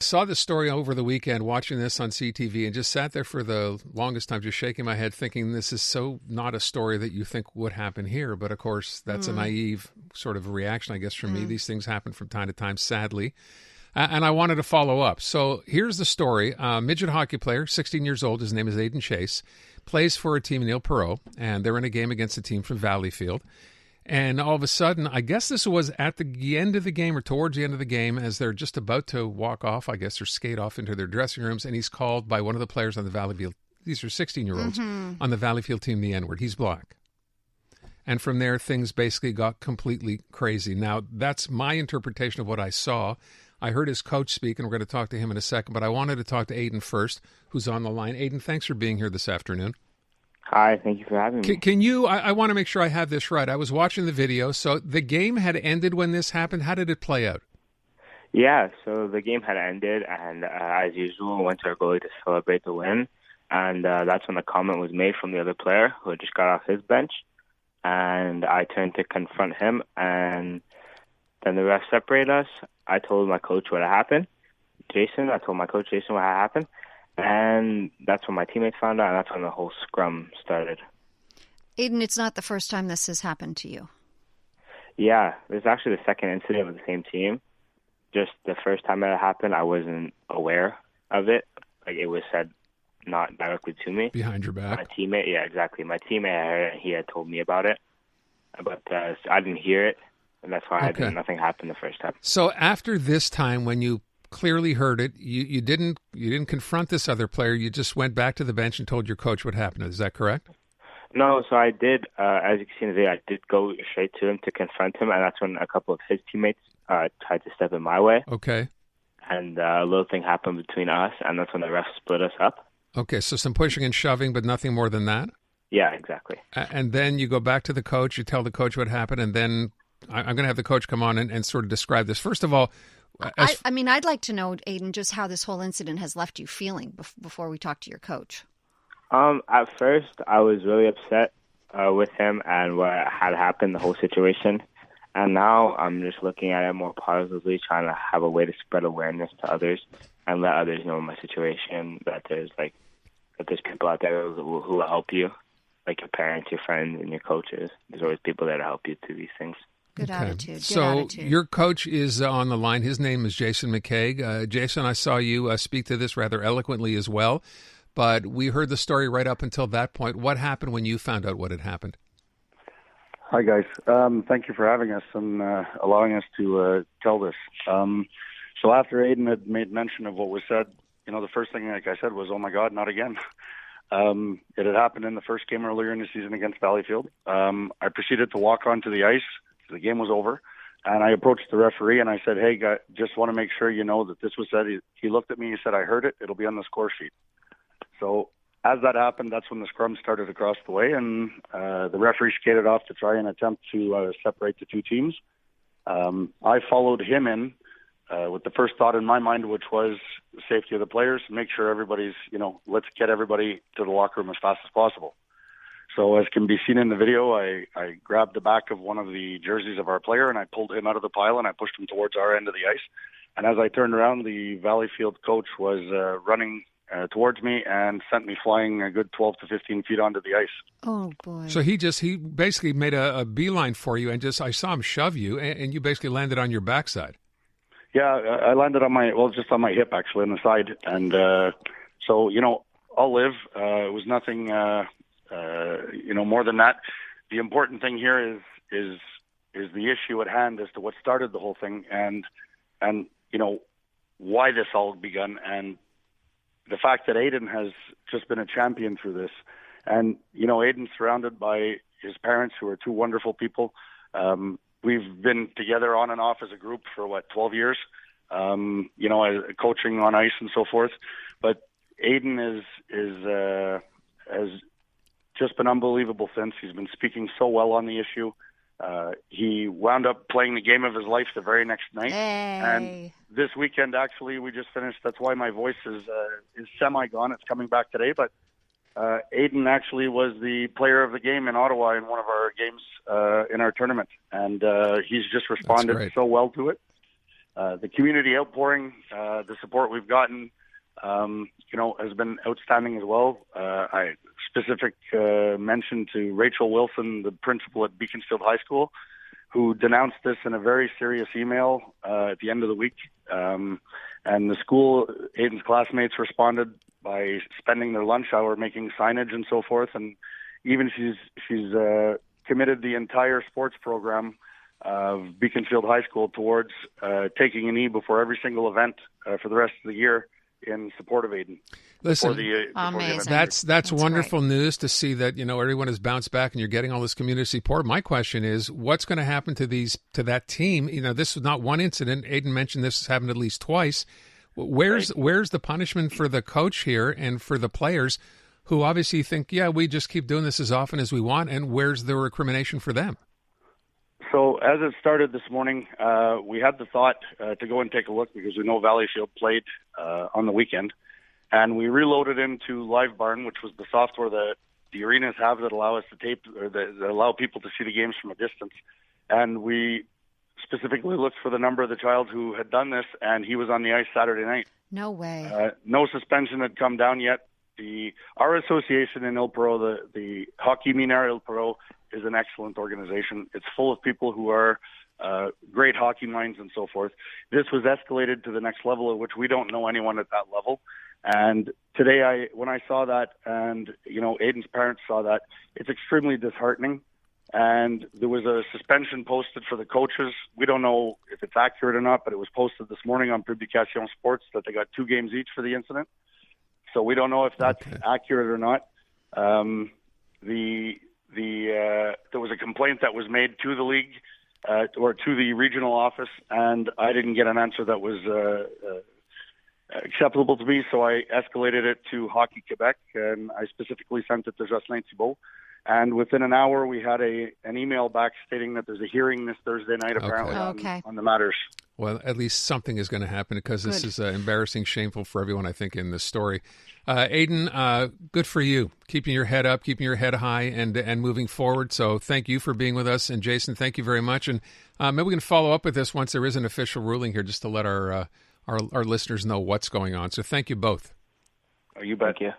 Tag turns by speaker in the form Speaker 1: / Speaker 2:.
Speaker 1: Saw this story over the weekend, watching this on CTV, and just sat there for the longest time, just shaking my head, thinking this is so not a story that you think would happen here. But of course, that's a naive sort of reaction, I guess, from me. These things happen from time to time, sadly. And I wanted to follow up. So here's the story. Midget hockey player, 16 years old. His name is AIDEN CHASE. Plays for a team in Ile Perrot, and they're in a game against a team from Valleyfield. And all of a sudden, I guess this was at the end of the game or towards the end of the game as they're just about to walk off, I guess, or skate off into their dressing rooms. And he's called by one of the players on the Valleyfield. These are 16-year-olds on the Valleyfield team, the N-word. He's black. And from there, things basically got completely crazy. Now, that's my interpretation of what I saw. I heard his coach speak, and we're going to talk to him in a second. But I wanted to talk to AIDEN first, who's on the line. AIDEN, thanks for being here this afternoon.
Speaker 2: Hi, thank you for having me.
Speaker 1: Can you, I want to make sure I have this right. I was watching the video. So the game had ended when this happened. How did it play out?
Speaker 2: Yeah, so the game had ended, and as usual, went to our goalie to celebrate the win. And that's when the comment was made from the other player who had just got off his bench. And I turned to confront him, and then the ref separated us. I told my coach what had happened. I told my coach Jason what had happened. And that's when my teammates found out, and that's when the whole scrum started.
Speaker 3: AIDEN, it's not the first time this has happened to you.
Speaker 2: Yeah, this is actually the second incident with the same team. Just the first time that it happened, I wasn't aware of it. Like, it was said not directly to me.
Speaker 1: Behind your back?
Speaker 2: My teammate, yeah, exactly. My teammate had heard it, he had told me about it. But I didn't hear it, and that's why nothing happened the first time.
Speaker 1: So after this time, when you clearly heard it, you didn't confront this other player. You just went back to the bench and told your coach what happened. Is that correct?
Speaker 2: No, so I did. As you can see in the video, I did go straight to him to confront him, and that's when a couple of his teammates tried to step in my way.
Speaker 1: Okay.
Speaker 2: And a little thing happened between us, and that's when the ref split us up.
Speaker 1: Okay, so some pushing and shoving, but nothing more than that?
Speaker 2: Yeah, exactly.
Speaker 1: And then you go back to the coach, you tell the coach what happened, and then I'm going to have the coach come on and sort of describe this. First of all,
Speaker 3: I mean, I'd like to know, AIDEN, just how this whole incident has left you feeling before we talk to your coach.
Speaker 2: At first, I was really upset with him and what had happened, the whole situation. And now I'm just looking at it more positively, trying to have a way to spread awareness to others and let others know my situation, that there's people out there who will help you, like your parents, your friends, and your coaches. There's always people there to help you through these things.
Speaker 3: Good attitude.
Speaker 1: So your coach is on the line. His name is Jason McCAIG. Jason, I saw you speak to this rather eloquently as well, but we heard the story right up until that point. What happened when you found out what had happened?
Speaker 4: Hi, guys. Thank you for having us and allowing us to tell this. So after AIDEN had made mention of what was said, the first thing, like I said, was, oh, my God, not again. It had happened in the first game earlier in the season against Valleyfield. I proceeded to walk onto the ice. The game was over, and I approached the referee, and I said, hey, guy, just want to make sure you know that this was said. He looked at me, he said, I heard it. It'll be on the score sheet. So as that happened, that's when the scrum started across the way, and the referee skated off to try and attempt to separate the two teams. I followed him in with the first thought in my mind, which was the safety of the players, make sure everybody's, let's get everybody to the locker room as fast as possible. So as can be seen in the video, I grabbed the back of one of the jerseys of our player, and I pulled him out of the pile, and I pushed him towards our end of the ice. And as I turned around, the Valleyfield coach was running towards me and sent me flying a good 12 to 15 feet onto the ice.
Speaker 3: Oh, boy.
Speaker 1: So he basically made a beeline for you, and I saw him shove you, and you basically landed on your backside.
Speaker 4: Yeah, I landed on just on my hip, actually, on the side. And so, I'll live. It was nothing... more than that. The important thing here is the issue at hand as to what started the whole thing and why this all begun, and the fact that AIDEN has just been a champion through this. And AIDEN's surrounded by his parents, who are two wonderful people. We've been together on and off as a group for 12 years. Coaching on ice and so forth. But AIDEN has just been unbelievable since. He's been speaking so well on the issue. He wound up playing the game of his life the very next night.
Speaker 3: Hey.
Speaker 4: And this weekend, actually, we just finished. That's why my voice is semi-gone. It's coming back today. But AIDEN actually was the player of the game in Ottawa in one of our games in our tournament. And he's just responded so well to it. The community outpouring, the support we've gotten, has been outstanding as well. I specific mention to Rachel Wilson, the principal at Beaconsfield High School, who denounced this in a very serious email at the end of the week. And the school, Aiden's classmates responded by spending their lunch hour making signage and so forth. And even she's committed the entire sports program of Beaconsfield High School towards taking a knee before every single event for the rest of the year in support of Aiden.
Speaker 1: Listen,
Speaker 3: amazing.
Speaker 1: That's wonderful
Speaker 3: great
Speaker 1: news to see that everyone has bounced back and you're getting all this community support. My question is, what's going to happen to that team? This was not one incident. Aiden mentioned this has happened at least twice. Where's the punishment for the coach here and for the players who obviously think, we just keep doing this as often as we want, and where's the recrimination for them?
Speaker 4: So as it started this morning, we had the thought to go and take a look because we know Valleyfield played on the weekend, and we reloaded into Live Barn, which was the software that the arenas have that allow us to tape or that allow people to see the games from a distance. And we specifically looked for the number of the child who had done this, and he was on the ice Saturday night.
Speaker 3: No way.
Speaker 4: No suspension had come down yet. Our association in Ilpero, the Hockey Minare Ilpero, is an excellent organization. It's full of people who are great hockey minds and so forth. This was escalated to the next level, of which we don't know anyone at that level. And today, when I saw that, and Aiden's parents saw that, it's extremely disheartening. And there was a suspension posted for the coaches. We don't know if it's accurate or not, but it was posted this morning on Publication Sports that they got 2 games each for the incident. So we don't know if that's accurate or not. There was a complaint that was made to the league or to the regional office, and I didn't get an answer that was acceptable to me. So I escalated it to Hockey Quebec, and I specifically sent it to Jocelyn Thibault. And within an hour, we had an email back stating that there's a hearing this Thursday night, apparently, on the matters.
Speaker 1: Well, at least something is going to happen because this is embarrassing, shameful for everyone, I think, in this story. Aiden, good for you, keeping your head up, keeping your head high, and moving forward. So thank you for being with us. And Jason, thank you very much. And maybe we can follow up with this once there is an official ruling here, just to let our listeners know what's going on. So thank you both.
Speaker 4: You bet.
Speaker 2: Thank you.